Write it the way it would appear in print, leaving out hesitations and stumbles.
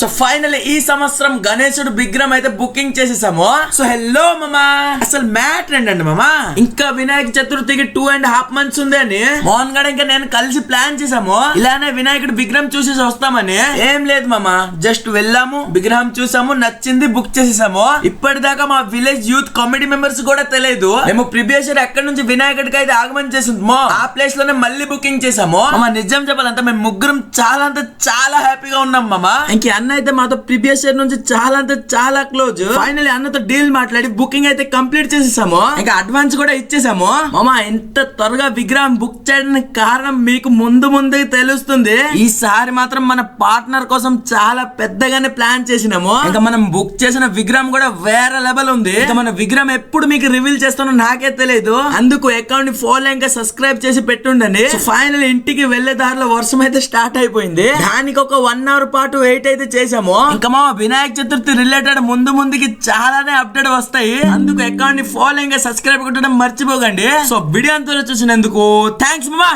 So finally ఈ సంవత్సరం గణేశుడు విగ్రహం అయితే బుకింగ్ చేసేసాము. సో హలో మామా, అసలు మ్యాటర్ ఏంటండి మామా, ఇంకా వినాయక చతుర్థికి 2.5 months ఉంది అని మోహన్ గడ ఇంకా నేను కలిసి ప్లాన్ చేసాము. ఇలానే వినాయకుడు విగ్రహం చూసేసి వస్తామని. ఏం లేదు మామా, జస్ట్ వెళ్ళాము, విగ్రహం చూసాము, నచ్చింది, బుక్ చేసేసాము. ఇప్పటిదాకా మా విలేజ్ యూత్ కమిటీ మెంబర్స్ కూడా తెలియదు. మేము ప్రీవియస్ ఇయర్ ఎక్కడి నుంచి వినాయకుడికి అయితే ఆగమనం చేసిందో ఆ ప్లేస్ లోనే మళ్ళీ బుకింగ్ చేసాము. మామా నిజం చెప్పాలంటే మేము ముగ్గురం చాలా హ్యాపీగా ఉన్నాం మామా. ఇంక అన్న అయితే మాతో ప్రీవియస్ ఇయర్ నుంచి చాలా క్లోజ్. ఫైనల్లీ అన్నతో డీల్ మాట్లాడి బుకింగ్ అయితే కంప్లీట్ చేసేసాము. ఇంకా అడ్వాన్స్ కూడా ఇచ్చేసాము. మామా ఇంత త్వరగా విగ్రహం బుక్ చేయడానికి కారణం మీకు ముందు తెలుస్తుంది. ఈసారి మాత్రం మన పార్ట్నర్ కోసం చాలా పెద్దగానే ప్లాన్ చేసినాము. ఇంకా మనం బుక్ చేసిన విగ్రహం కూడా వేరే లెవెల్ ఉంది. ఇంకా మన విగ్రహం ఎప్పుడు మీకు రివీల్ చేస్తానో నాకే తెలియదు. అందుకు అకౌంట్ ని ఫాలో ఇంకా సబ్స్క్రైబ్ చేసి పెట్టుండండి. ఫైనల్ ఇంటికి వెళ్లే దారిలో వర్షం అయితే స్టార్ట్ అయిపోయింది. దానికి ఒక 1 hour పాటు వెయిట్ అయితే చేసాము. ఇంకా మా వినాయక చతుర్థి రిలేటెడ్ ముందుకి చాలానే అప్డేట్ వస్తాయి. అందుకు అకౌంట్ ని ఫాలో ఇంకా సబ్స్క్రైబ్ కొట్టడం మర్చిపోకండి. సో వీడియో అంతా చూసినందుకు థ్యాంక్స్ మామా.